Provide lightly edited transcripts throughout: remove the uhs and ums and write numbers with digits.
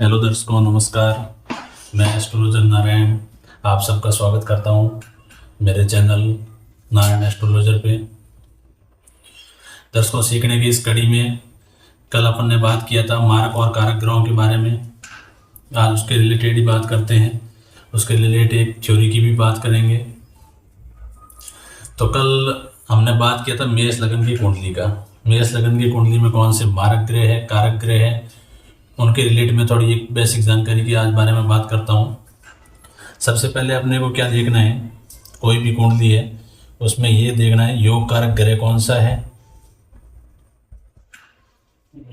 Hello दर्शकों, नमस्कार। मैं एस्ट्रोलॉजर नारायण आप सबका स्वागत करता हूँ मेरे चैनल नारायण एस्ट्रोलॉजर पे। दर्शकों, सीखने की इस कड़ी में कल अपन ने बात किया था मारक और कारक ग्रहों के बारे में। आज उसके रिलेटेड ही बात करते हैं। उसके रिलेटेड एक थ्योरी की भी बात करेंगे। तो कल हमने बात किया था मेष लगन की कुंडली का। मेष लगन की कुंडली में कौन से मारक ग्रह है, कारक ग्रह है, उनके रिलेट में थोड़ी एक बेसिक जानकारी की आज बारे में बात करता हूँ। सबसे पहले अपने को क्या देखना है, कोई भी कुंडली है उसमें ये देखना है योग कारक ग्रह कौन सा है,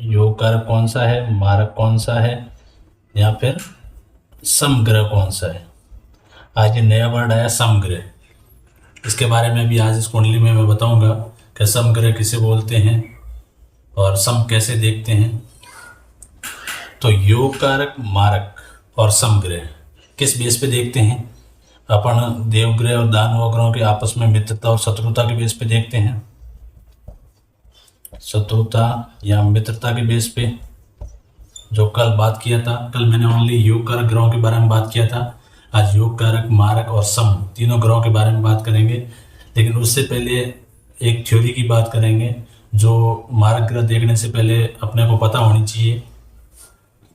योग कारक कौन सा है, मारक कौन सा है, या फिर समग्रह कौन सा है। आज ये नया वर्ड आया समग्रह, इसके बारे में भी आज इस कुंडली में मैं बताऊंगा कि समग्रह किसे बोलते हैं और सम कैसे देखते हैं। तो योग कारक, मारक और समग्रह किस बेस पे देखते हैं? अपन देवग्रह और दानव ग्रहों के आपस में मित्रता और शत्रुता के बेस पे देखते हैं। शत्रुता या मित्रता के बेस पे जो कल बात किया था, कल मैंने ओनली योग कारक ग्रहों के बारे में बात किया था। आज योग कारक, मारक और सम तीनों ग्रहों के बारे में बात करेंगे। लेकिन उससे पहले एक थ्योरी की बात करेंगे जो मारक ग्रह देखने से पहले अपने को पता होनी चाहिए।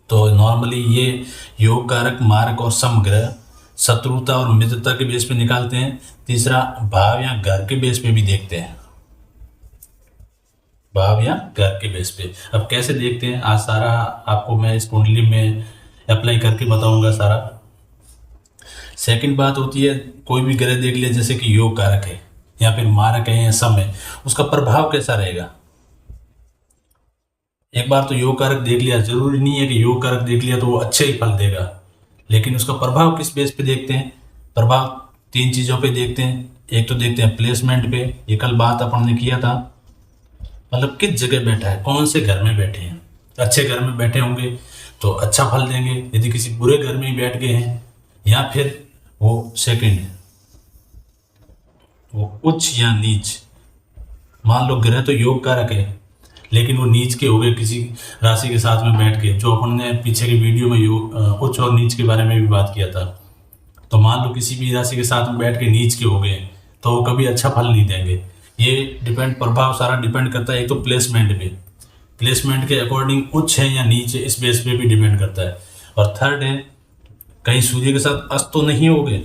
तो नॉर्मली ये योग कारक, मारक और समग्रह शत्रुता और मित्रता के बेस पे निकालते हैं। तीसरा भाव या घर के बेस पे भी देखते हैं, भाव या घर के बेस पे। अब कैसे देखते हैं आज सारा आपको मैं इस कुंडली में अप्लाई करके बताऊंगा सारा। सेकंड बात होती है कोई भी ग्रह देख लिया, जैसे कि योग कारक है या फिर मारक है या सम है, उसका प्रभाव कैसा रहेगा। एक बार तो योग कारक देख लिया, जरूरी नहीं है कि योग कारक देख लिया तो वो अच्छे ही फल देगा, लेकिन उसका प्रभाव किस बेस पे देखते हैं। प्रभाव तीन चीज़ों पे देखते हैं। एक तो देखते हैं प्लेसमेंट पे, ये कल बात अपन ने किया था, मतलब किस जगह बैठा है, कौन से घर में बैठे हैं। अच्छे घर में बैठे होंगे तो अच्छा फल देंगे, यदि किसी बुरे घर में ही बैठ गए हैं, या फिर वो सेकंड है वो उच्च या नीच। मान लो ग्रह तो योग कारक है लेकिन वो नीच के हो गए किसी राशि के साथ में बैठ के, जो अपन ने पीछे की वीडियो में उच्च और नीच के बारे में भी बात किया था। तो मान लो किसी भी राशि के साथ में बैठ के नीच के हो गए तो वो कभी अच्छा फल नहीं देंगे। ये डिपेंड, प्रभाव सारा डिपेंड करता है एक तो प्लेसमेंट पे, प्लेसमेंट के अकॉर्डिंग उच्च है या नीच है इस बेस पे भी डिपेंड करता है। और थर्ड है कहीं सूर्य के साथ अस्त तो नहीं हो गए।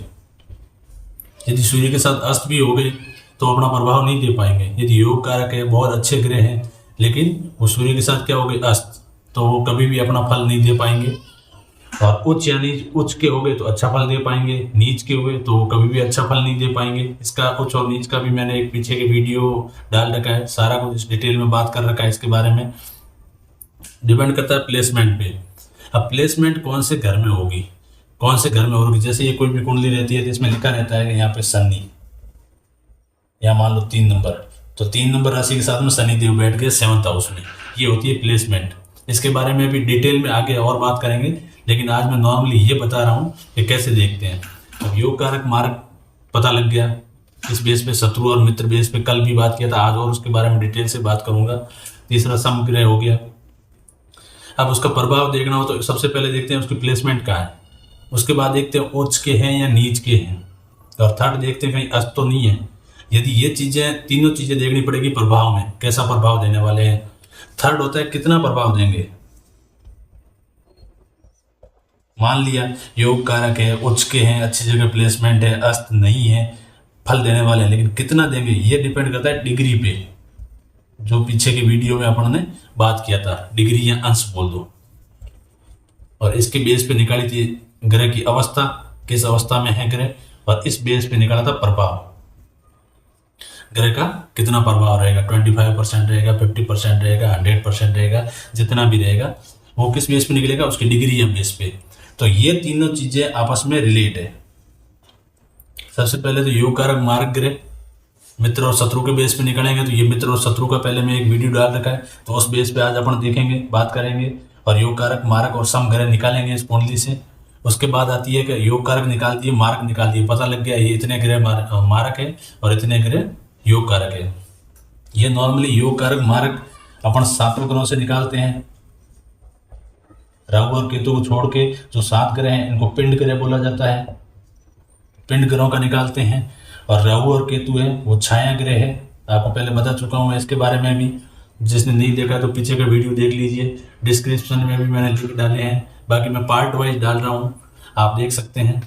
यदि सूर्य के साथ अस्त भी हो गए तो अपना प्रभाव नहीं दे पाएंगे। यदि योग कारक है, बहुत अच्छे ग्रह हैं, लेकिन वो सूर्य के साथ क्या हो गए अस्त, तो वो कभी भी अपना फल नहीं दे पाएंगे। और उच्च या नीच, उच्च के हो गए तो अच्छा फल दे पाएंगे, नीच के हो गए तो वो कभी भी अच्छा फल नहीं दे पाएंगे। इसका उच्च और नीच का भी मैंने एक पीछे के वीडियो डाल रखा है, सारा कुछ इस डिटेल में बात कर रखा है इसके बारे में। डिपेंड करता है प्लेसमेंट पे। अब प्लेसमेंट कौन से घर में होगी, कौन से घर में होगी। जैसे ये कोई भी कुंडली रहती है तो इसमें लिखा रहता है कि यहाँ पे शनि, या मान लो 3 नंबर, तो 3 नंबर राशि के साथ में शनि देव बैठ गए 7th हाउस में, ये होती है प्लेसमेंट। इसके बारे में भी डिटेल में आगे और बात करेंगे, लेकिन आज मैं नॉर्मली ये बता रहा हूँ कि कैसे देखते हैं। अब योग कारक, मारक पता लग गया, इस बेस पे शत्रु और मित्र बेस पे कल भी बात किया था, आज और उसके बारे में डिटेल से बात करूंगा। तीसरा समग्रह हो गया। अब उसका प्रभाव देखना हो तो सबसे पहले देखते हैं उसकी प्लेसमेंट कहाँ है, उसके बाद देखते हैं उच्च के हैं या नीच के हैं, और थर्ड देखते हैं कहीं अस्त तो नहीं है। यदि ये चीजें, तीनों चीजें देखनी पड़ेगी प्रभाव में, कैसा प्रभाव देने वाले हैं। थर्ड होता है कितना प्रभाव देंगे। मान लिया योग कारक है, उच्च के हैं, अच्छी जगह प्लेसमेंट है, अस्त नहीं है, फल देने वाले हैं, लेकिन कितना देंगे ये डिपेंड करता है डिग्री पे, जो पीछे के वीडियो में अपन ने बात किया था, डिग्री या अंश बोल दो। और इसके बेस पे निकाली थी ग्रह की अवस्था, किस अवस्था में है ग्रह, और इस बेस पे निकाला था प्रभाव, ग्रह का कितना प्रभाव रहेगा। 25% रहेगा, 50% रहेगा, 100% रहेगा, जितना भी रहेगा वो किस बेस पे निकलेगा, उसकी डिग्री या बेस पे। तो ये तीनों चीजें आपस में रिलेट है। सबसे पहले तो योग कारक, मारक ग्रह मित्र और शत्रु के बेस पे निकलेंगे, तो ये मित्र और शत्रु का पहले मैं एक वीडियो डाल रखा है, तो उस बेस पे आज अपन देखेंगे, बात करेंगे। और योग कारक, मारक और सम ग्रह निकालेंगे इस कुंडली से। उसके बाद आती है कि योग कारक निकाल दिए, मारक निकाल दिए, पता लग गया ये इतने ग्रह मारक है और इतने ग्रह योग कारक है। ये नॉर्मली योग कारक, मारक अपन 7 ग्रहों से निकालते हैं। राहु और केतु को छोड़ के जो 7 ग्रह हैं इनको पिंड ग्रह बोला जाता है, पिंड ग्रहों का निकालते हैं। और राहु और केतु है वो छाया ग्रह है, आपको पहले बता चुका हूँ इसके बारे में भी। जिसने नहीं देखा तो पीछे का वीडियो देख लीजिए, डिस्क्रिप्शन में भी मैंने लिंक डाले हैं, बाकी मैं पार्ट वाइज डाल रहा हूँ, आप देख सकते हैं।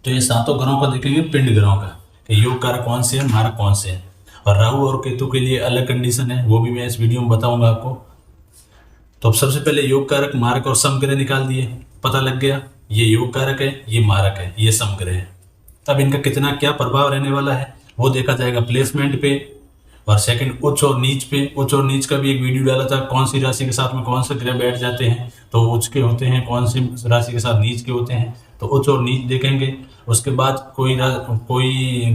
तो ये 7 ग्रहों का देखेंगे पिंड ग्रहों का कि योग कारक कौन से हैं, मारक कौन से हैं। और राहु और केतु के लिए अलग कंडीशन है, वो भी मैं इस वीडियो में बताऊंगा आपको। तो अब सबसे पहले योग कारक, मारक और समग्रह निकाल दिए, पता लग गया ये योग कारक है, ये मारक है, ये समग्रह है। तब इनका कितना क्या प्रभाव रहने वाला है वो देखा जाएगा प्लेसमेंट पे। और सेकंड उच्च और नीच पे, उच्च और नीच का भी एक वीडियो डाला था, कौन सी राशि के साथ में कौन से ग्रह बैठ जाते हैं तो उच्च के होते हैं, कौन सी राशि के साथ नीच के होते हैं तो उच्च और नीच देखेंगे। उसके बाद कोई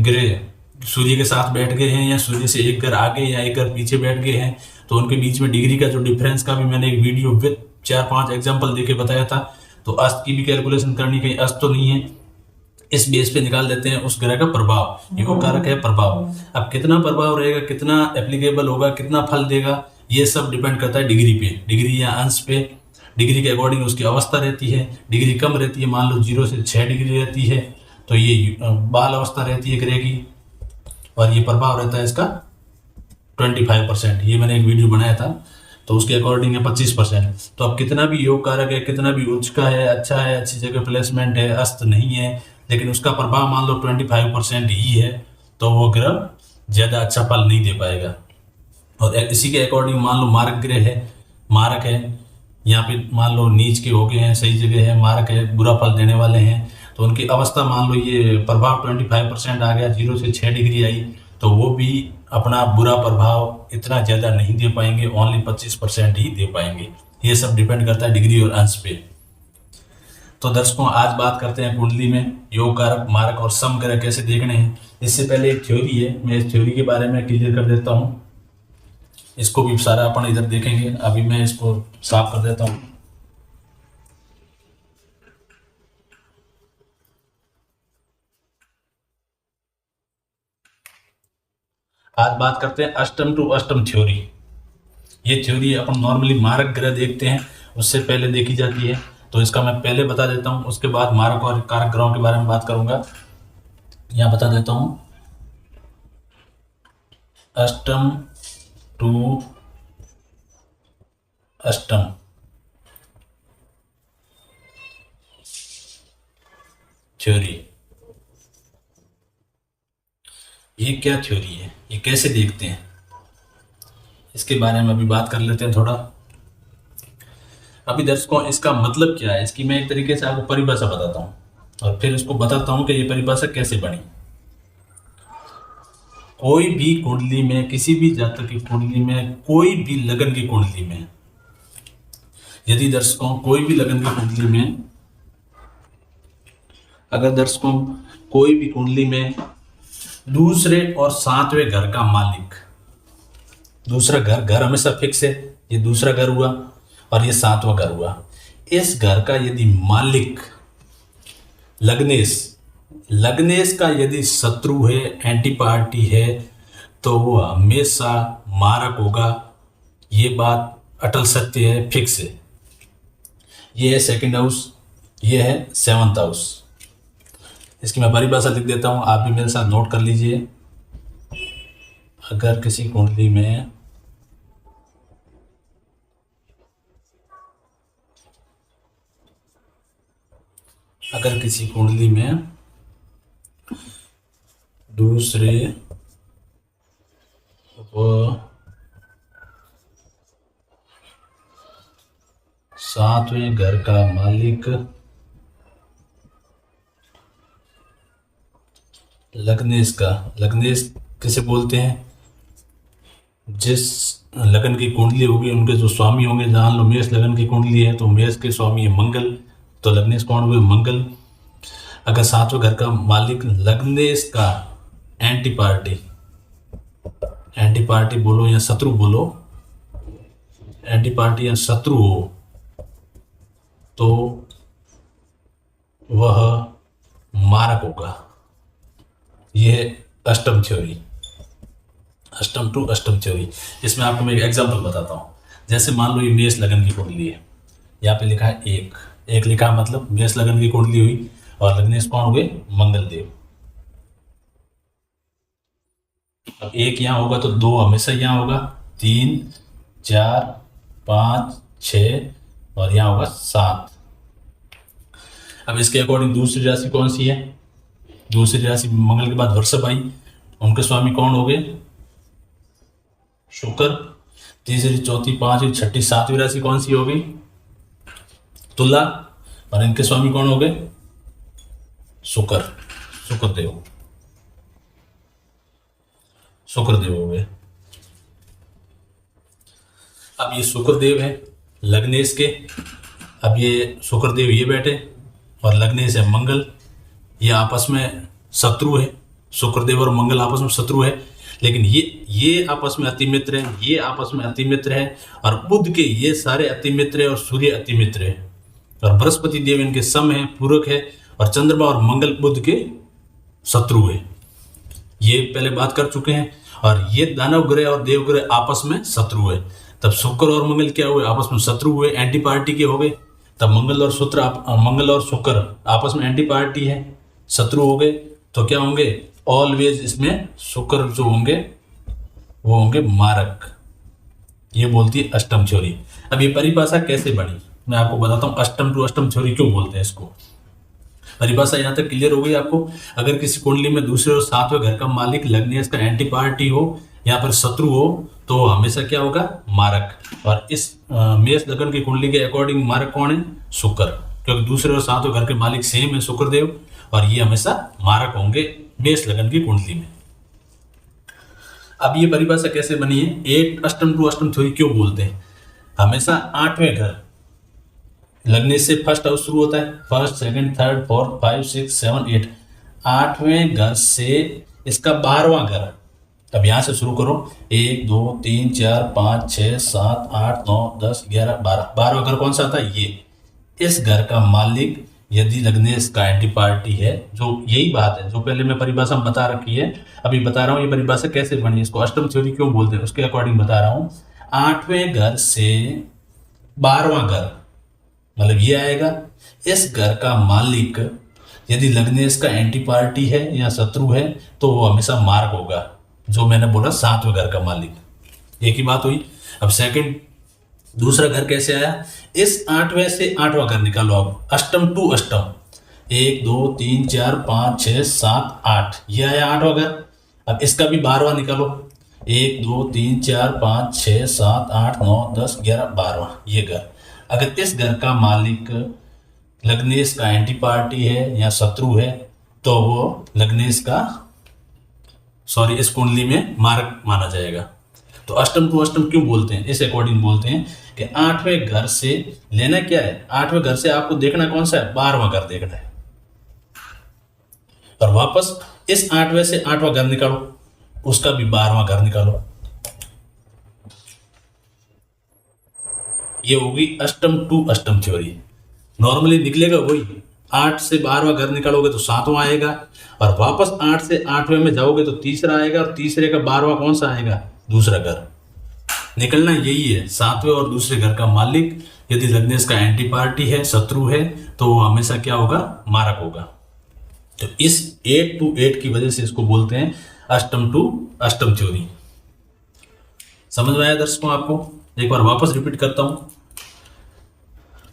ग्रह सूर्य के साथ बैठ गए हैं या सूर्य से एक घर आगे या एक घर पीछे बैठ गए हैं तो उनके बीच में डिग्री का जो डिफरेंस का भी मैंने एक वीडियो विद 4-5 एग्जाम्पल देके बताया था। तो अस्त की भी कैलकुलेशन करनी, कहीं अस्त तो नहीं है, इस बेस पे निकाल देते हैं उस ग्रह का प्रभाव। योग कारक है प्रभाव। अब कितना प्रभाव रहेगा, कितना एप्लीकेबल होगा, कितना फल देगा, ये सब डिपेंड करता है डिग्री पे, डिग्री या अंश पे। डिग्री के अकॉर्डिंग उसकी अवस्था रहती है। डिग्री कम रहती है, मान लो 0 से 6 डिग्री रहती है तो ये बाल अवस्था रहती है ग्रह की, और ये प्रभाव रहता है इसका 25%। ये मैंने एक वीडियो बनाया था तो उसके अकॉर्डिंग है 25%। तो अब कितना भी योग कारक है, कितना भी उच्च का है, अच्छा है, अच्छी जगह प्लेसमेंट है, अस्त नहीं है, लेकिन उसका प्रभाव मान लो 25% ही है तो वो ग्रह ज़्यादा अच्छा फल नहीं दे पाएगा। और इसी के अकॉर्डिंग मान लो मारक ग्रह है, मारक है, यहाँ पे मान लो नीच के हो गए हैं, सही जगह है, मारक है, बुरा फल देने वाले हैं तो उनकी अवस्था मान लो ये प्रभाव 25% आ गया, 0 से 6 डिग्री आई तो वो भी अपना बुरा प्रभाव इतना ज़्यादा नहीं दे पाएंगे, ओनली 25% ही दे पाएंगे। ये सब डिपेंड करता है डिग्री और अंश पे। तो दर्शकों आज बात करते हैं कुंडली में योग कारक, मारक और समग्रह कैसे देखने हैं। इससे पहले एक थ्योरी है, मैं इस थ्योरी के बारे में क्लियर कर देता हूँ, इसको भी सारा अपन इधर देखेंगे। अभी मैं इसको साफ कर देता हूँ। आज बात करते हैं अष्टम टू अष्टम थ्योरी। ये थ्योरी अपन नॉर्मली मारक ग्रह देखते हैं उससे पहले देखी जाती है, तो इसका मैं पहले बता देता हूँ, उसके बाद मारक और कारक ग्रहों के बारे में बात करूंगा। यहाँ बता देता हूँ अष्टम टू अष्टम थ्योरी। ये क्या थ्योरी है, ये कैसे देखते हैं, इसके बारे में अभी बात कर लेते हैं थोड़ा। अभी दर्शकों इसका मतलब क्या है, इसकी मैं एक तरीके से आपको परिभाषा बताता हूँ और फिर इसको बताता हूँ कि ये परिभाषा कैसे बनी। कोई भी कुंडली में, किसी भी जातक की कुंडली में, कोई भी लगन की कुंडली में, यदि दर्शकों कोई भी लगन की कुंडली में, अगर दर्शकों कोई भी कुंडली में दूसरे और 7वें घर का मालिक, दूसरा घर हमेशा फिक्स है, ये दूसरा घर हुआ और ये 7वां घर हुआ, इस घर का यदि मालिक लग्नेश का यदि शत्रु है, एंटी पार्टी है तो वो हमेशा मारक होगा। ये बात अटल सत्य है, फिक्स है। ये है सेकंड हाउस, ये है 7th हाउस। इसकी मैं परिभाषा लिख देता हूँ, आप भी मेरे साथ नोट कर लीजिए। अगर किसी कुंडली में दूसरे व 7वें घर का मालिक लग्नेश किसे बोलते हैं, जिस लगन की कुंडली होगी उनके जो स्वामी होंगे, जान लो मेष लगन की कुंडली है तो मेष के स्वामी है मंगल, तो लग्नेश कौन हुए, मंगल। अगर 7वें घर का मालिक लग्नेश का एंटी पार्टी बोलो या शत्रु बोलो, एंटी पार्टी या शत्रु हो तो वह मारक होगा। यह अष्टम थ्योरी, अष्टम टू अष्टम थ्योरी। इसमें आपको मैं एक एग्जांपल बताता हूँ। जैसे मान लो ये मेष लगन की कुंडली है, यहाँ पे लिखा है एक, एक लिखा है मतलब मेष लगन की कुंडली हुई, और लग्नेश कौन हुए, मंगल देव। अब एक यहाँ होगा तो दो हमेशा यहाँ होगा, 3 4 5 6 और यहाँ होगा 7। अब इसके अकॉर्डिंग दूसरी राशि कौन सी है, दूसरी राशि मंगल के बाद वृषभ आई, उनके स्वामी कौन हो गए, शुक्र। तीसरी चौथी पांचवी छठी सातवीं राशि कौन सी होगी, तुला, और इनके स्वामी कौन हो गए, शुक्र, शुक्रदेव, शुक्रदेव हो गए। अब ये शुक्रदेव है लग्नेश के, अब ये शुक्रदेव ये बैठे और लग्नेश है मंगल, ये आपस में शत्रु है, शुक्रदेव और मंगल आपस में शत्रु है, लेकिन ये आपस में अति मित्र है, ये आपस में अति मित्र है, और बुध के ये सारे अति मित्र है और सूर्य अति मित्र है, और बृहस्पति देव इनके सम है, पूरक है, और चंद्रमा और मंगल बुध के शत्रु है। ये पहले बात कर चुके हैं। और ये दानव ग्रह और देव ग्रह आपस में शत्रु है। तब शुक्र और मंगल क्या हुए, आपस में शत्रु हुए, एंटी पार्टी के हो गए। तब मंगल और शुक्र आपस में एंटी पार्टी है, शत्रु हो गए, तो क्या होंगे, ऑलवेज इसमें शुक्र जो होंगे वो होंगे मारक। ये बोलती है अष्टम छोरी। अब ये परिभाषा कैसे बनी मैं आपको बताता हूँ, अष्टम टू अष्टम छोरी क्यों बोलते हैं इसको। परिभाषा यहाँ तक क्लियर हो गई आपको। अगर किसी कुंडली में दूसरे और सातवें घर का मालिक लग्नेश का एंटी पार्टी हो, यहाँ पर शत्रु हो, तो हमेशा क्या होगा, मारक। और इस मेष लगन की कुंडली के अकॉर्डिंग मारक कौन है, शुक्र, क्योंकि दूसरे और सातवें घर के मालिक सेम है शुक्रदेव, और ये हमेशा मारक होंगे मेष लगन की कुंडली में। अब ये परिभाषा कैसे बनी है, एट अष्टम टू अष्टम थ्योरी क्यों बोलते हैं। हमेशा आठवें घर लगने से फर्स्ट हाउस शुरू होता है, फर्स्ट सेकंड थर्ड फोर्थ 5 6 7 8, आठवें घर से इसका 12वां घर। अब यहां से शुरू करो, 1 2 3 4 5 6 7 8 9 10 11 12, 12वां घर कौन सा आता है, ये। इस घर का मालिक यदि लग्नेश का एंटी पार्टी है, जो यही बात है जो पहले मैं परिभाषा में बता रखी है, अभी बता रहा हूँ ये परिभाषा कैसे बनी, इसको अष्टम थ्योरी क्यों बोलते हैं उसके अकॉर्डिंग बता रहा हूँ। आठवें घर से 12वां घर मतलब ये आएगा, इस घर का मालिक यदि लग्नेश का एंटी पार्टी है या शत्रु है तो वो हमेशा मार्क होगा, जो मैंने बोला सातवें घर का मालिक। एक ही बात हुई। अब सेकंड दूसरा घर कैसे आया, इस आठवें से आठवां घर निकालो, अब अष्टम टू अष्टम, 1 2 3 4 5 6 7 8, ये आया आठवां घर। अब इसका भी 12वां निकालो, 1 2 3 4 5 6 7 8 9 10 11 12वां ये घर। अगर इस घर का मालिक लग्नेश का एंटी पार्टी है या शत्रु है तो वो लग्नेश का इस कुंडली में मार्क माना जाएगा। तो अष्टम टू अष्टम क्यों बोलते हैं, इस अकॉर्डिंग बोलते हैं कि आठवें घर से लेना क्या है, आठवें घर से आपको देखना कौन सा है, 12वां घर देखना है, और वापस इस आठवें से आठवां घर निकालो, उसका भी 12वां घर निकालो। ये होगी अष्टम टू अष्टम थ्योरी। नॉर्मली निकलेगा वही, 8 से 12वां घर निकालोगे तो 7वां आएगा, और वापस 8 से 8वें में जाओगे तो तीसरा आएगा, और तीसरे का 12वां कौन सा आएगा, दूसरा घर। निकलना यही है, सातवें और दूसरे घर का मालिक यदि लग्नेश का एंटी पार्टी है, शत्रु है, तो वो हमेशा क्या होगा, मारक होगा। तो इस 8 to 8 की वजह से इसको बोलते हैं अष्टम टू अष्टम थ्योरी। समझ में आया दर्शकों आपको, एक बार वापस रिपीट करता हूं।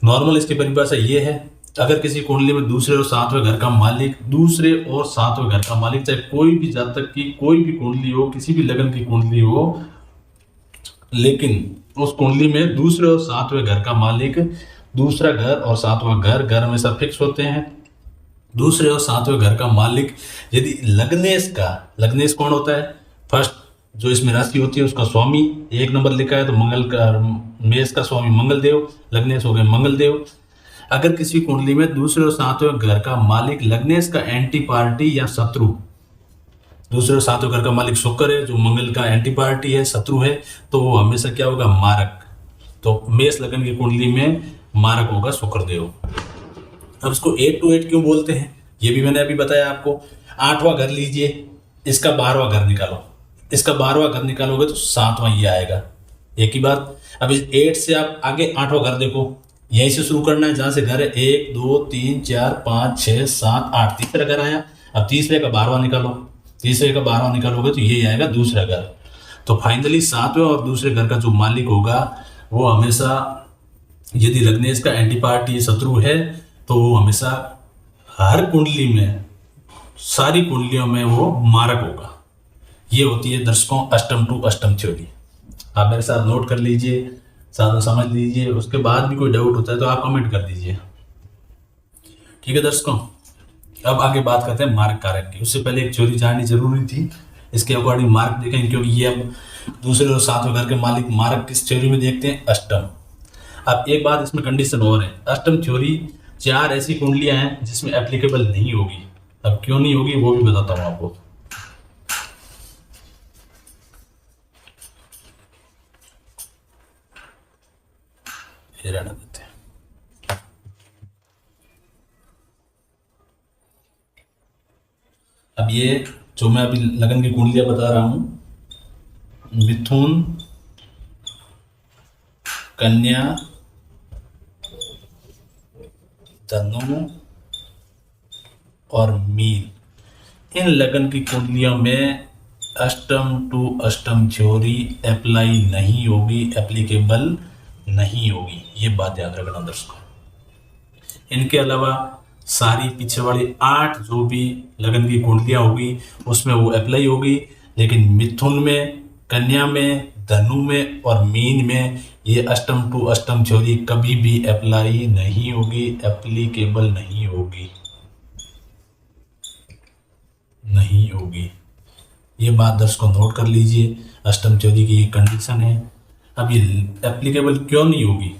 नॉर्मल इसकी परिभाषा ये है, अगर किसी कुंडली में दूसरे और सातवें घर का मालिक, दूसरे और सातवें घर का मालिक, चाहे कोई भी जातक की कोई भी कुंडली हो, किसी भी लगन की कुंडली हो, लेकिन उस कुंडली में दूसरे और सातवें घर का मालिक, दूसरा घर और सातवां घर हमेशा फिक्स होते हैं। दूसरे और सातवें घर का मालिक यदि लग्नेश कौन होता है, फर्स्ट जो इसमें राशि होती है उसका स्वामी 1 नंबर लिखा है तो मंगल का, मेष का स्वामी मंगल देव, लग्नेश हो गए मंगल देव। अगर किसी कुंडली में दूसरे और सातवें घर का मालिक लग्नेश का एंटी पार्टी या शत्रु, दूसरे और सातवें घर का मालिक शुक्र है जो मंगल का एंटी पार्टी है, शत्रु है, तो वो हमेशा क्या होगा, मारक। तो मेष लगन की कुंडली में मारक होगा शुक्रदेव। अब इसको 8 to 8 क्यों बोलते हैं, ये भी मैंने अभी बताया आपको। 8वां घर लीजिए, इसका 12वां घर निकालो, इसका 12वां घर निकालोगे तो 7वां ये आएगा, एक ही बात। अब इस 8 से आप आगे 8वां घर देखो, यहीं से शुरू करना है जहां से घर है 1 2 3 4 5 6 7 8, तीसरा घर आया। अब तीसरे का 12वां निकालो, तीसरे का 12वां निकालोगे तो ये आएगा दूसरा घर। तो फाइनली सातवें और दूसरे घर का जो मालिक होगा वो हमेशा, यदि लग्नेश का एंटी पार्टी शत्रु है तो वो हमेशा हर कुंडली में, सारी कुंडलियों में वो मारक होगा। ये होती है दर्शकों अष्टम टू अष्टम थ्योरी। आप मेरे साथ नोट कर लीजिए, साथ समझ लीजिए, उसके बाद भी कोई डाउट होता है तो आप कमेंट कर दीजिए। ठीक है दर्शकों, अब आगे बात करते हैं मार्क कारक की। उससे पहले एक थ्योरी जाननी जरूरी थी, इसके अकॉर्डिंग मार्क देखेंगे, क्योंकि ये अब दूसरे और सातवें घर के मालिक मार्क किस थ्योरी में देखते हैं, अष्टम। अब एक बात इसमें कंडीशन और है, अष्टम थ्योरी 4 ऐसी कुंडलियां हैं जिसमें एप्लीकेबल नहीं होगी। अब क्यों नहीं होगी वो भी बताता हूं आपको। ये रहने देते हैं। अब ये जो मैं अभी लगन की कुंडलियां बता रहा हूं, मिथुन, कन्या, धनु और मीन, इन लगन की कुंडलियों में अष्टम टू अष्टम थ्योरी अप्लाई नहीं होगी, एप्लीकेबल नहीं होगी। ये बात याद रखना दर्शकों। इनके अलावा सारी पीछे वाली 8 जो भी लगन की कुंडलियां होगी उसमें वो अप्लाई होगी, लेकिन मिथुन में, कन्या में, धनु में और मीन में ये अष्टम टू अष्टम थ्योरी कभी भी अप्लाई नहीं होगी, एप्लीकेबल नहीं होगी, नहीं होगी। ये बात दर्शकों नोट कर लीजिए, अष्टम थ्योरी की ये कंडीशन है। अब ये एप्लीकेबल क्यों नहीं होगी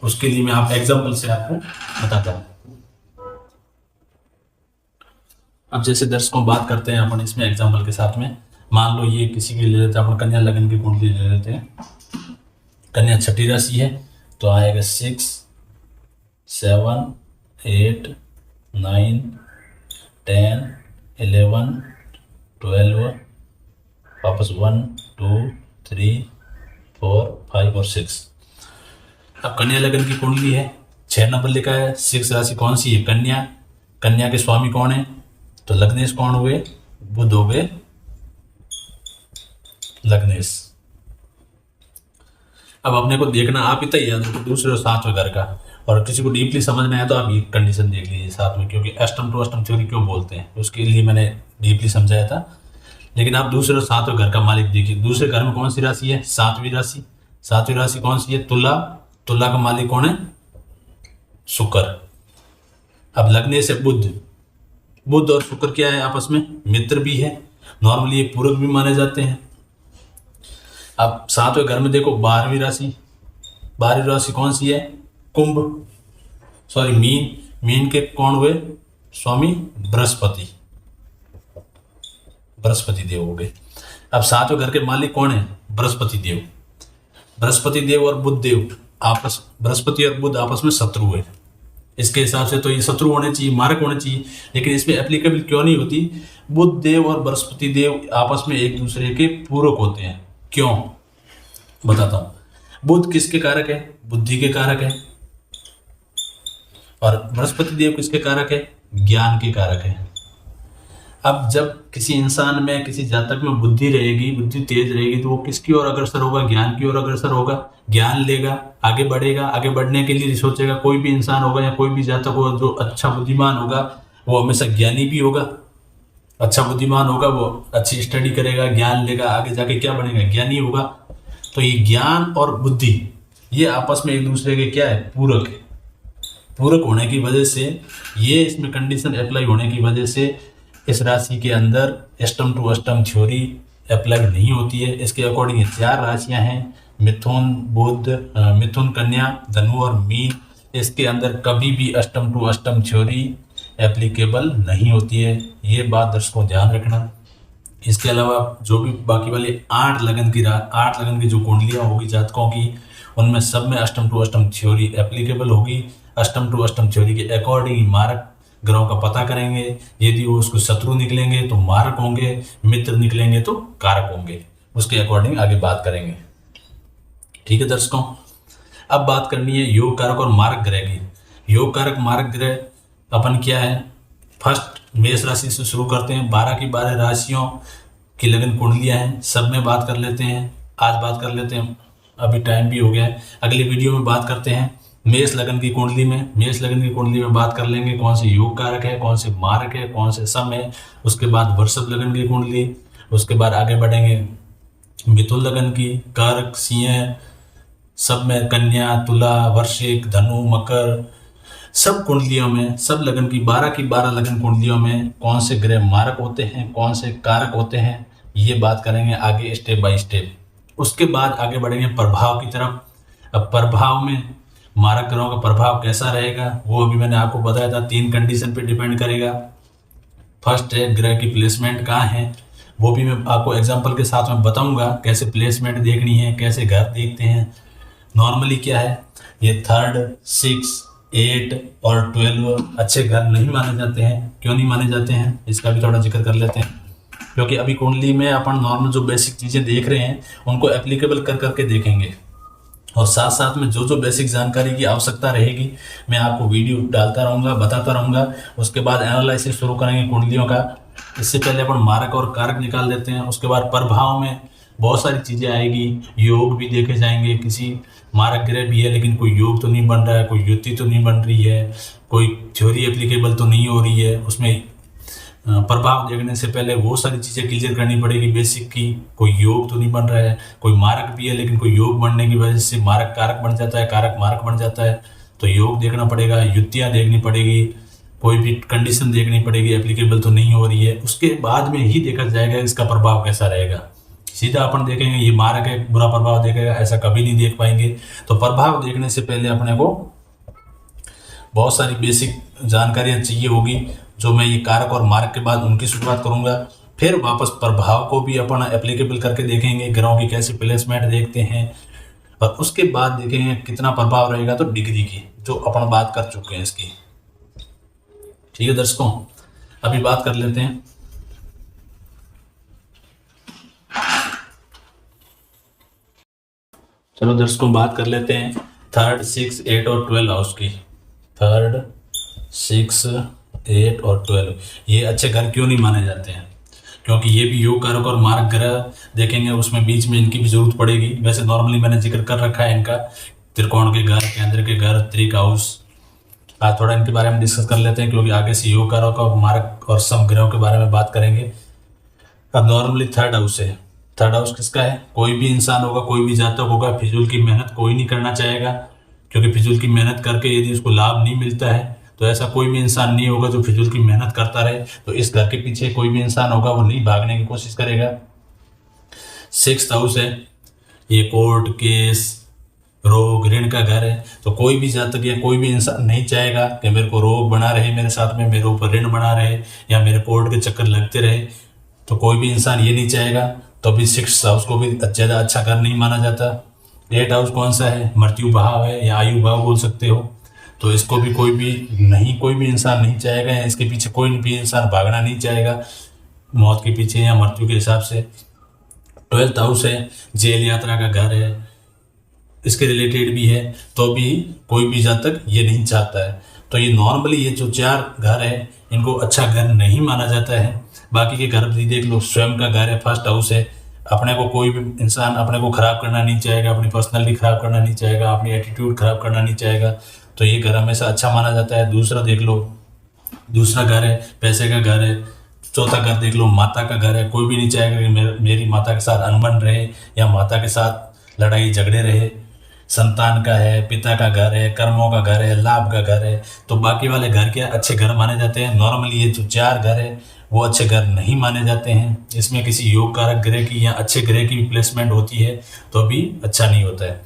उसके लिए मैं आप एग्जांपल से आपको बताता हूँ। अब जैसे दर्शकों बात करते हैं अपन इसमें एग्जांपल के साथ में, मान लो ये किसी की ले लेते हैं, अपन कन्या लगन की कुंडली ले लेते हैं। कन्या छठी राशि है तो आएगा 6 7 8 9 10 11 12, वापस 1 2 3 4 5 और 6। अब कन्या लगन की कुंडली है, 6 नंबर लिखा है, 6 राशि कौन सी है, कन्या। कन्या के स्वामी कौन है, तो लग्नेश कौन हुए, बुध हो गए लग्नेश। अब अपने को देखना आप ही तैयार हो दूसरे और सातवें घर का, और किसी को डीपली समझना है तो आप ये कंडीशन देख लीजिए साथ में, क्योंकि अष्टम टू अष्टम थ्योरी क्यों बोलते हैं उसके लिए मैंने डीपली समझाया था। लेकिन आप दूसरे और सातवें घर का मालिक देखिए, दूसरे घर में कौन सी राशि है, सातवीं राशि। सातवीं राशि कौन सी है, तुला। तुला का मालिक कौन है, शुक्र। अब लगने से बुध, बुध और शुक्र क्या है आपस में, मित्र भी है, नॉर्मली ये पूरक भी माने जाते हैं। अब सातवें घर में देखो 12वीं राशि, 12वीं राशि कौन सी है, कुंभ, सॉरी मीन। मीन के कौन हुए, स्वामी बृहस्पति, बृहस्पति देव हो गए। अब सातवें घर के मालिक कौन है, बृहस्पति देव। बृहस्पति देव और बुध देव आपस, बृहस्पति और बुध आपस में शत्रु है। इसके हिसाब से तो ये शत्रु होने चाहिए, मारक होने चाहिए, लेकिन इसमें एप्लीकेबल क्यों नहीं होती। बुध देव और बृहस्पति देव आपस में एक दूसरे के पूरक होते हैं। क्यों, बताता हूं। बुध किसके कारक है, बुद्धि के कारक है, और बृहस्पति देव किसके कारक है, ज्ञान के कारक है। अब जब किसी इंसान में, किसी जातक में बुद्धि रहेगी, बुद्धि तेज रहेगी, तो वो किसकी ओर अग्रसर होगा, ज्ञान की ओर अग्रसर होगा। ज्ञान लेगा, आगे बढ़ेगा, आगे बढ़ने के लिए सोचेगा। कोई भी इंसान होगा या कोई भी जातक होगा जो अच्छा बुद्धिमान होगा वो हमेशा ज्ञानी भी होगा। अच्छा बुद्धिमान होगा वो अच्छी स्टडी करेगा, ज्ञान लेगा, आगे जाके क्या बनेगा, ज्ञानी होगा। तो ये ज्ञान और बुद्धि ये आपस में एक दूसरे के क्या है, पूरक है। पूरक होने की वजह से, ये इसमें कंडीशन अप्लाई होने की वजह से इस राशि के अंदर अष्टम टू अष्टम थ्योरी अप्लाई नहीं होती है। इसके अकॉर्डिंग ये 4 राशियां हैं, मिथुन, बुध, मिथुन, कन्या, धनु और मीन। इसके अंदर कभी भी अष्टम टू अष्टम थ्योरी एप्लीकेबल नहीं होती है। ये बात दर्शकों ध्यान रखना। इसके अलावा जो भी बाकी वाले 8 लगन की जो कुंडलियां होगी जातकों की, उनमें सब में अष्टम टू अष्टम थ्योरी एप्लीकेबल होगी। अष्टम टू अष्टम थ्योरी के अकॉर्डिंग मारक ग्रहों का पता करेंगे। यदि वो उसको शत्रु निकलेंगे तो मारक होंगे, मित्र निकलेंगे तो कारक होंगे। उसके अकॉर्डिंग आगे बात करेंगे। ठीक है दर्शकों, अब बात करनी है योग कारक और मारक ग्रह की। योग कारक मारक ग्रह अपन क्या है, फर्स्ट मेष राशि से शुरू करते हैं। 12 की 12 राशियों की लगन कुंडलियां हैं, सब में बात कर लेते हैं। आज बात कर लेते हैं, अभी टाइम भी हो गया है, अगली वीडियो में बात करते हैं मेष लगन की कुंडली में। मेष लगन की कुंडली में बात कर लेंगे कौन से योग कारक है, कौन से मारक है, कौन से सम है। उसके बाद वृषभ लगन की कुंडली, उसके बाद आगे बढ़ेंगे मिथुन लगन की, कर्क, सिंह, सब में कन्या, तुला, वृश्चिक, धनु, मकर, सब कुंडलियों में, सब लगन की 12 की 12 लगन कुंडलियों में कौन से ग्रह मारक होते हैं, कौन से कारक होते हैं, ये बात करेंगे आगे स्टेप बाय स्टेप। उसके बाद आगे बढ़ेंगे प्रभाव की तरफ। अब प्रभाव में मारक ग्रहों का प्रभाव कैसा रहेगा वो अभी मैंने आपको बताया था, 3 कंडीशन पे डिपेंड करेगा। फर्स्ट है ग्रह की प्लेसमेंट कहाँ है, वो भी मैं आपको एग्जाम्पल के साथ में बताऊंगा कैसे प्लेसमेंट देखनी है, कैसे घर देखते हैं। नॉर्मली क्या है, ये 3rd, 6, 8 और 12 अच्छे घर नहीं माने जाते हैं। क्यों नहीं माने जाते हैं इसका भी थोड़ा जिक्र कर लेते हैं, क्योंकि अभी कुंडली में अपन नॉर्मल जो बेसिक चीज़ें देख रहे हैं उनको एप्लीकेबल कर करके देखेंगे, और साथ साथ में जो जो बेसिक जानकारी की आवश्यकता रहेगी मैं आपको वीडियो डालता रहूँगा, बताता रहूँगा। उसके बाद एनालिसिस शुरू करेंगे कुंडलियों का। इससे पहले अपन मारक और कारक निकाल देते हैं। उसके बाद प्रभाव में बहुत सारी चीज़ें आएगी, योग भी देखे जाएंगे। किसी मारक ग्रह भी है लेकिन कोई योग तो नहीं बन रहा है, कोई युति तो नहीं बन रही है, कोई थ्योरी एप्लीकेबल तो नहीं हो रही है, उसमें प्रभाव देखने से पहले वो सारी चीज़ें क्लियर करनी पड़ेगी बेसिक की। कोई योग तो नहीं बन रहा है, कोई मारक भी है लेकिन कोई योग बनने की वजह से मारक कारक बन जाता है, कारक मारक बन जाता है, तो योग देखना पड़ेगा, युक्तियाँ देखनी पड़ेगी, कोई भी कंडीशन देखनी पड़ेगी, एप्लीकेबल तो नहीं हो रही है। उसके बाद में ही देखा जाएगा इसका प्रभाव कैसा रहेगा। सीधा अपन देखेंगे ये मारक है बुरा प्रभाव देखेगा, ऐसा कभी नहीं देख पाएंगे। तो प्रभाव देखने से पहले अपने को बहुत सारी बेसिक जानकारियाँ चाहिए होगी, जो मैं ये कारक और मारक के बाद उनकी शुरुआत करूंगा। फिर वापस प्रभाव को भी अपन एप्लीकेबल करके देखेंगे, ग्रहों की कैसी प्लेसमेंट देखते हैं, और उसके बाद देखेंगे कितना प्रभाव रहेगा तो डिग्री की, जो अपन बात कर चुके हैं इसकी। ठीक है दर्शकों, अभी बात कर लेते हैं चलो दर्शकों बात कर लेते हैं 3rd, 6, 8 और 12 हाउस की। 3rd, 6, 8 और 12 ये अच्छे घर क्यों नहीं माने जाते हैं, क्योंकि ये भी योग कारक और मारक ग्रह देखेंगे, उसमें बीच में इनकी भी जरूरत पड़ेगी। वैसे नॉर्मली मैंने जिक्र कर रखा है इनका, त्रिकोण के घर, केंद्र के घर, त्रिक हाउस। आज थोड़ा इनके बारे में डिस्कस कर लेते हैं, क्योंकि आगे से योग कारक और मारक और सम ग्रहों के बारे में बात करेंगे। अब नॉर्मली 3rd हाउस है। 3rd हाउस किसका है, कोई भी इंसान होगा, कोई भी जातक होगा, फिजूल की मेहनत कोई नहीं करना चाहेगा, क्योंकि फिजूल की मेहनत करके यदि उसको लाभ नहीं मिलता है तो ऐसा कोई भी इंसान नहीं होगा जो फिजूल की मेहनत करता रहे। तो इस घर के पीछे कोई भी इंसान होगा वो नहीं भागने की कोशिश करेगा। 6th हाउस है, ये कोर्ट केस, रोग, ऋण का घर है। तो कोई भी जातक या कोई भी इंसान नहीं चाहेगा कि मेरे को रोग बना रहे मेरे साथ में, मेरे ऊपर ऋण बना रहे या मेरे कोर्ट के चक्कर लगते रहे, तो कोई भी इंसान ये नहीं चाहेगा। तो अभी 6th हाउस को भी ज़्यादा अच्छा घर नहीं माना जाता। 8th हाउस कौन सा है, मृत्यु भाव है या आयु भाव बोल सकते हो, तो इसको भी कोई भी इंसान नहीं चाहेगा, या इसके पीछे कोई भी इंसान भागना नहीं चाहेगा मौत के पीछे या मृत्यु के हिसाब से। 12th हाउस है, जेल यात्रा का घर है, इसके रिलेटेड भी है, तो भी कोई भी जातक ये नहीं चाहता है। तो ये नॉर्मली ये जो 4 घर है इनको अच्छा घर नहीं माना जाता है। बाकी के घर भी देख लो, स्वयं का घर है, 1st हाउस है, अपने को कोई भी इंसान अपने को खराब करना नहीं चाहेगा, अपनी पर्सनैलिटी खराब करना नहीं चाहेगा, अपनी एटीट्यूड खराब करना नहीं चाहेगा, तो ये घर हमेशा अच्छा माना जाता है। दूसरा देख लो, दूसरा घर है पैसे का घर है। 4था घर देख लो, माता का घर है, कोई भी नहीं चाहेगा कि मेरी माता के साथ अनबन रहे या माता के साथ लड़ाई झगड़े रहे। संतान का है, पिता का घर है, कर्मों का घर है, लाभ का घर है, तो बाकी वाले घर क्या अच्छे घर माने जाते हैं। नॉर्मली ये जो 4 घर है वो अच्छे घर नहीं माने जाते हैं। इसमें किसी योग कारक ग्रह की या अच्छे ग्रह की प्लेसमेंट होती है तो भी अच्छा नहीं होता है।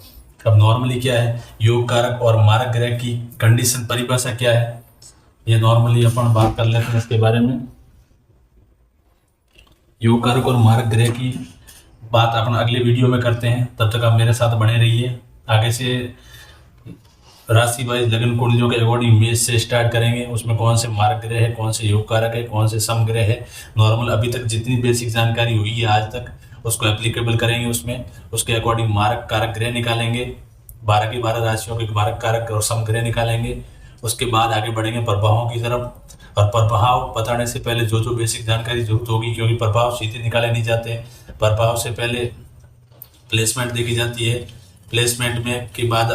अब नॉर्मली क्या है, योग कारक और मारक ग्रह की कंडीशन परिभाषा क्या है, ये नॉर्मली अपन बात कर लेते हैं इसके बारे में। योग कारक और मारक ग्रह की बात अपन अगले वीडियो में करते हैं, तब तक आप मेरे साथ बने रहिए। आगे से राशि वाइज लगन कुंडलियों के अकॉर्डिंग मेष से स्टार्ट करेंगे, उसमें कौन से मारक ग्रह है, कौन से योग कारक है, कौन से सम ग्रह है। नॉर्मल अभी तक जितनी बेसिक जानकारी हुई है आज तक उसको एप्लीकेबल करेंगे, उसमें उसके अकॉर्डिंग मारक कारक ग्रह निकालेंगे, 12 की 12 राशियों के मारक कारक और समग्रह निकालेंगे। उसके बाद आगे बढ़ेंगे प्रभावों की तरफ। और प्रभाव बताने से पहले जो बेसिक जानकारी जरूरत होगी, क्योंकि प्रभाव सीधे निकाले नहीं जाते। प्रभाव से पहले प्लेसमेंट देखी जाती है। प्लेसमेंट में के बाद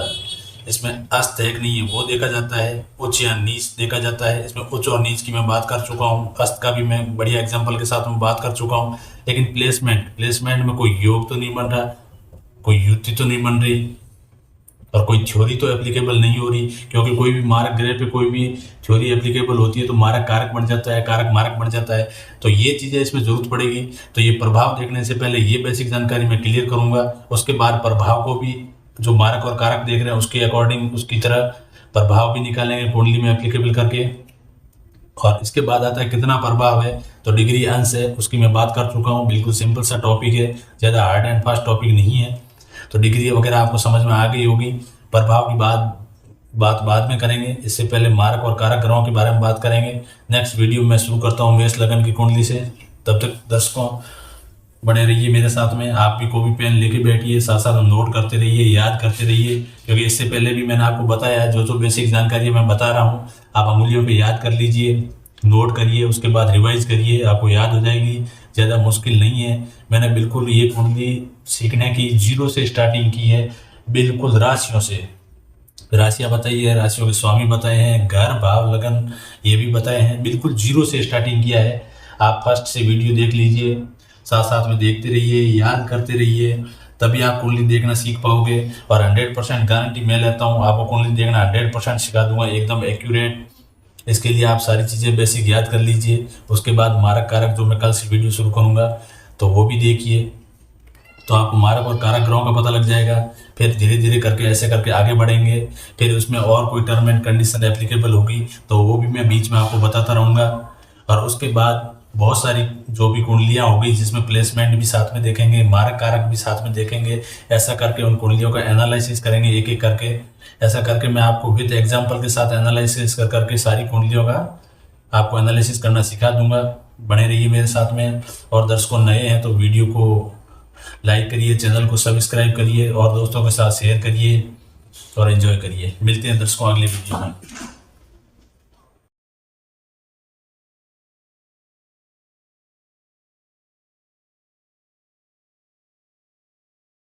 इसमें अस्त है कि नहीं है वो देखा जाता है। उच्च या नीच देखा जाता है। इसमें उच्च और नीच की मैं बात कर चुका हूँ, अस्त का भी मैं बढ़िया एग्जांपल के साथ में बात कर चुका हूँ। लेकिन प्लेसमेंट में कोई योग तो नहीं बन रहा, कोई युति तो नहीं बन रही, और कोई थ्योरी तो एप्लीकेबल नहीं हो रही। क्योंकि कोई भी मारक ग्रह पे कोई भी थ्योरी एप्लीकेबल होती है तो मारक कारक बन जाता है, कारक मारक बन जाता है। तो ये चीज़ें इसमें जरूरत पड़ेगी। तो ये प्रभाव देखने से पहले ये बेसिक जानकारी मैं क्लियर करूंगा। उसके बाद प्रभाव को भी जो मारक और कारक देख रहे हैं उसके अकॉर्डिंग उसकी तरह प्रभाव भी निकालेंगे कुंडली में एप्लीकेबल करके। और इसके बाद आता है कितना प्रभाव है, तो डिग्री अंश है, उसकी मैं बात कर चुका हूँ। बिल्कुल सिंपल सा टॉपिक है, ज़्यादा हार्ड एंड फास्ट टॉपिक नहीं है। तो डिग्री वगैरह आपको समझ में आ गई होगी। प्रभाव की बात बाद में करेंगे, इससे पहले मारक और कारक ग्रहों के बारे में बात करेंगे। नेक्स्ट वीडियो में शुरू करता हूँ मेष लगन की कुंडली से। तब तक दर्शकों बने रहिए मेरे साथ में। आप भी कॉपी पेन लेके बैठिए, साथ साथ नोट करते रहिए, याद करते रहिए। क्योंकि इससे पहले भी मैंने आपको बताया जो बेसिक जानकारी मैं बता रहा हूँ आप अंगुलियों पे याद कर लीजिए, नोट करिए, उसके बाद रिवाइज करिए, आपको याद हो जाएगी। ज़्यादा मुश्किल नहीं है। मैंने बिल्कुल ये कुंडली सीखने की 0 से स्टार्टिंग की है, बिल्कुल राशियों से। राशियाँ बताई है, राशियों के स्वामी बताए हैं, घर भाव लगन ये भी बताए हैं। बिल्कुल 0 से स्टार्टिंग किया है। आप फर्स्ट से वीडियो देख लीजिए, साथ साथ में देखते रहिए, याद करते रहिए, तभी आप कुंडली देखना सीख पाओगे। और 100% गारंटी मैं लेता हूँ, आपको कुंडली देखना 100% सिखा दूंगा, एकदम एक्यूरेट। इसके लिए आप सारी चीज़ें बेसिक याद कर लीजिए। उसके बाद मारक कारक जो मैं कल से वीडियो शुरू करूँगा तो वो भी देखिए, तो आपको मारक और कारक ग्रहों का पता लग जाएगा। फिर धीरे धीरे करके ऐसे करके आगे बढ़ेंगे। फिर उसमें और कोई टर्म एंड कंडीशन एप्लीकेबल होगी तो वो भी मैं बीच में आपको बताता रहूँगा। और उसके बाद बहुत सारी जो भी कुंडलियाँ होगी जिसमें प्लेसमेंट भी साथ में देखेंगे, मारक कारक भी साथ में देखेंगे। ऐसा करके उन कुंडलियों का एनालिसिस करेंगे एक एक करके। ऐसा करके मैं आपको विद एग्जाम्पल के साथ एनालिसिस कर करके सारी कुंडलियों का आपको एनालिसिस करना सिखा दूंगा। बने रहिए मेरे साथ में। और दर्शकों नए हैं तो वीडियो को लाइक करिए, चैनल को सब्सक्राइब करिए और दोस्तों के साथ शेयर करिए और एंजॉय करिए। मिलते हैं दर्शकों अगले वीडियो में।